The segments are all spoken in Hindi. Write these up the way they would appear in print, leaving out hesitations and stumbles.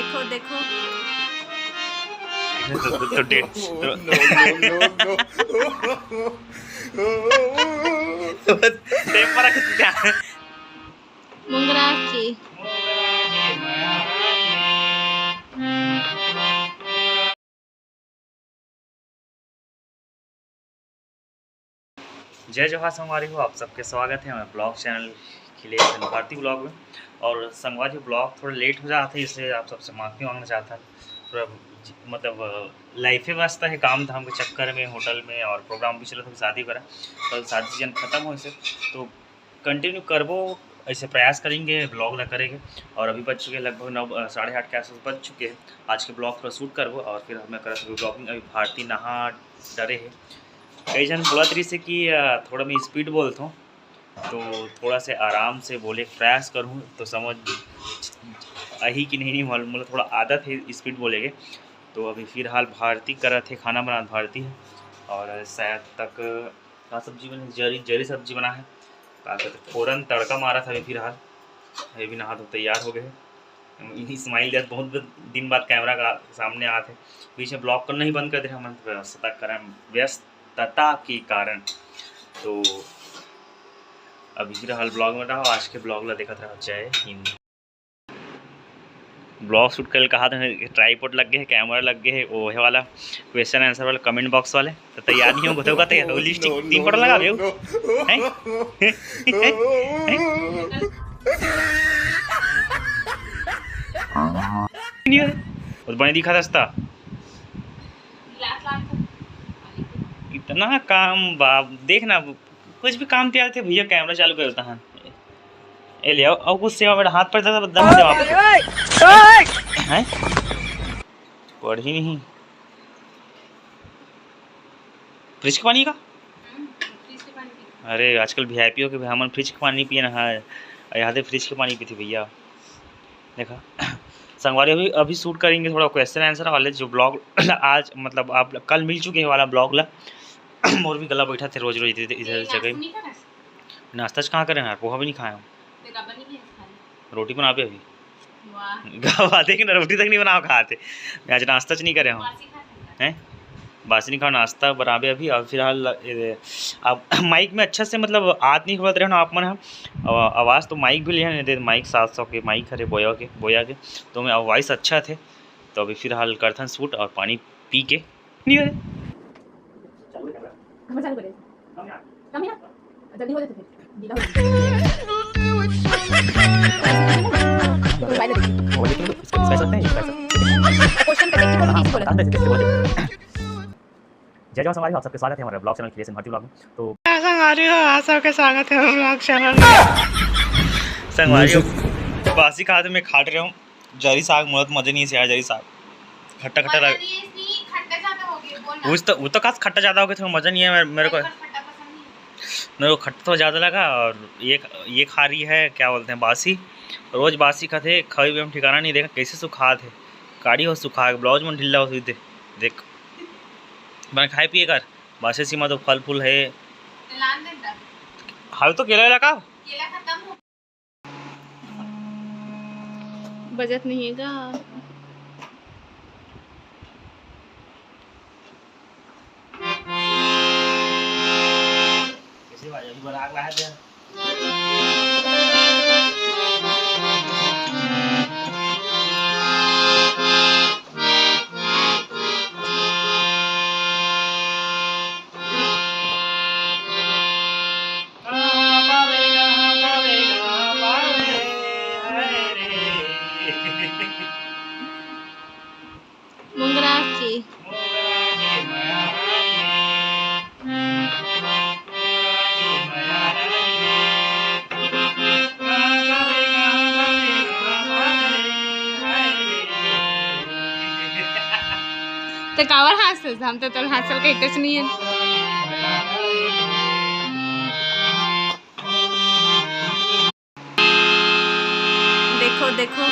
देखो देखो तो डेट मुंगराची जय जवाहर संगवारी हो। आप सबके स्वागत है हमारे ब्लॉग चैनल के लिए भारती ब्लॉग में। और संगवारी ब्लॉग थोड़ा लेट हो जाता है, इसलिए आप सबसे माफ़ी मांगना चाहता है। थोड़ा मतलब लाइफे व्यस्त है, काम धाम के चक्कर में, होटल में और प्रोग्राम भी चला था, शादी करा कल शादी सीजन ख़त्म हो इसे तो कंटिन्यू करबो, ऐसे प्रयास करेंगे, ब्लॉग ना करेंगे। और अभी बज चुके लगभग 9 8:30 के आसपास बज चुके हैं। आज के ब्लॉग थोड़ा शूट करबो और फिर हमें कर ब्लॉगिंग। अभी भारती नहा डरे है, कई जन बोला तरी से कि थोड़ा मैं स्पीड बोलता हूँ, तो थोड़ा से आराम से बोले प्रयास करूँ तो समझ अही कि नहीं मालूम, मतलब थोड़ा आदत है स्पीड बोलेगे। तो अभी फिलहाल भारती करा थे, खाना बना भारती है और शायद तक का सब्जी बनी, जरी जरी सब्जी बना है, का कहते फ़ौरन तड़का मारा था। अभी फिलहाल ये भी नहा तो तैयार हो गए। इस्माइल जब बहुत दिन बाद कैमरा का सामने आते, बीच में ब्लॉग करना ही बंद कर दे हम व्यस्तता के कारण। तो अभी फिलहाल ब्लॉग में रहा, आज के ब्लॉग ला देखा था। जय हिंद। ब्लॉग शूट कर कहा था, ट्राईपोड लग गए, कैमरा लग गए, वो वाला क्वेश्चन आंसर वाला कमेंट बॉक्स वाले। तो तैयार नहीं हो गए होगा, तैयार लिपस्टिक 3 फोटो लगा दे बने दिखा दस्ता इतना काम बाप देखना, कुछ भी काम तैयार थे भैया, कैमरा चालू कर देता है। ए ले आओ कुछ सेवा, मेरा हाथ पर दम दे हैं, पढ़ ही नहीं। फ्रिज के पानी का अरे आजकल वीआईपी हो के हमन फ्रिज के पानी पिए ना है, यहाँ फ्रिज के पानी पीती भैया। देखा संगवारी अभी शूट करेंगे थोड़ा क्वेश्चन आंसर वाले, जो ब्लॉग आज मतलब आप कल मिल चुके हैं वाला ब्लॉग ला। मोर भी गला बैठा थे रोज रोज इधर जगह। नाश्ता कहाँ करें यार, पोहा भी नहीं खाया, रोटी बना पे अभी बातें कि ना रोटी तक नहीं बनाओ खाते, मैं आज नाश्ता नहीं करे हम हैं, बासी नहीं खाओ नाश्ता बराबर अभी। और फिलहाल अब माइक में अच्छा से मतलब आद नहीं होता रहे आप मन हम आवाज़ तो माइक भी ले दे, माइक 700 के माइक हरे बोया के तो मैं वॉइस अच्छा थे। तो अभी फिलहाल करथन शूट और पानी पी के नहीं है जल्दी हो जाते जय जवाहर संगवारी हो। आप सबके स्वागत है हमारे blog channel creation Bharti blog में। तो संगवारी हो, आप सबके स्वागत है ब्लॉग चैनल में। संगवारी हो बासी खाते में खाट रहा हूँ जरी साग, मुझे मजे नहीं से यार, जरी साग खट्टा खट्टा लग, वो तो खास खट्टा ज़्यादा हो गया, थोड़ा मज़ा नहीं है मेरे को खट्टा तो ज़्यादा लगा। और ये खा रही है क्या बोलते हैं बासी, रोज़ बासी खाते खाई भी हम ठिकाना नहीं देखा, कैसे सुखा थे काड़ी हो सुखा ब्लाउज में ढीला हो थे देख मैंने खाए पिए कर बासी सीमा। तो फल फूल है हाल तो केला लगा बजट नहीं है का कैसे भाई अभी बना रहा है मुंगराची ते कावर हंसतेस, हम तो हंसल काही इथंच नाही आहे। देखो देखो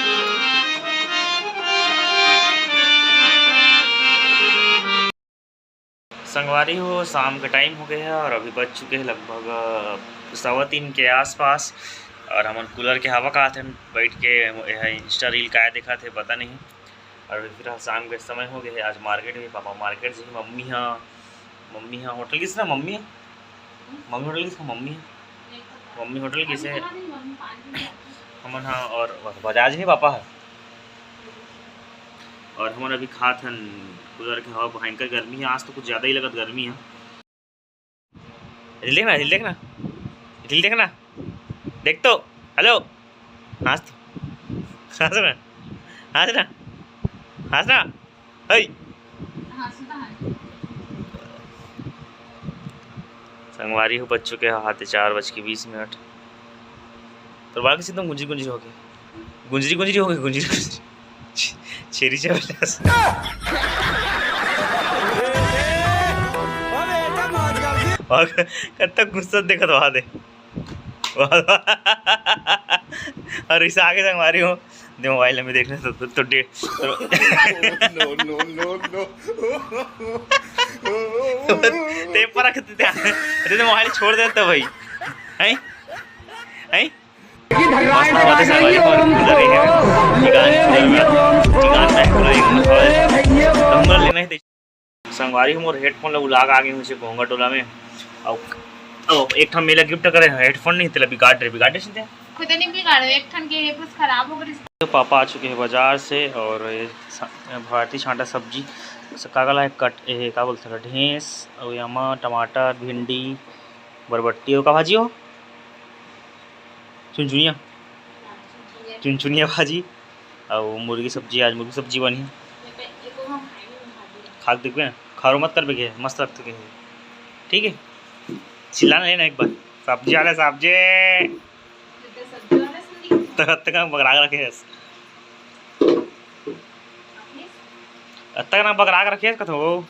संगवारी हो, शाम का टाइम हो गया है और अभी बज चुके हैं लगभग 3:15 के आसपास। और हम कूलर के हवा का थे बैठ के इंस्टा रील का देखा थे पता नहीं, और फिर शाम के समय हो गया है। आज मार्केट में पापा मार्केट से मम्मी हाँ होटल किस ना मम्मी है मम्मी होटल किसका मम्मी है मम्मी होटल किसे हमन हाँ और बजाज ही पापा है। और हमन अभी खात हन उधर के हवा भयंकर गर्मी है। आज तो कुछ ज़्यादा ही लगत गर्मी है। हिल देखना देख तो हेलो हंस ना संगवारी हो बच्चों के हाथ 4:20 तो बाकी से तुम गुंजरी हो गए छेरी कत्ता गुस्सा देखत वहाँ दे और इसे आगे संगवारी हो दे मोबाइल में देखने तो डे पर तो मोबाइल छोड़ देता भाई हैं संगवारी मोर हेडफोन ला उलाग आगे हुए घोंगा टोला में और एक ठन मेला गिफ्ट करे हेडफोन नहीं तेला बिगाड़े सुनते खुद नहीं बिगाड़े एक ठन के कुछ खराब हो गई। तो पापा आ चुके हैं बाजार से और भारतीय छांटा सब्जी कागला है कट का बोलते हैं ढेंस और यहाँ टमाटर भिंडी बरबट्टी और का भाजी हो चुनचुनिया भाजी और मुर्गी सब्जी। आज मुर्गी सब्जी बनी खा देखबे खारो मत कर के मस्त लगते ठीक है। चिल्लाना लेना एक बार सब्जी वाले सब्जी तक बगरा रखे तक ना बगरा रखे कथो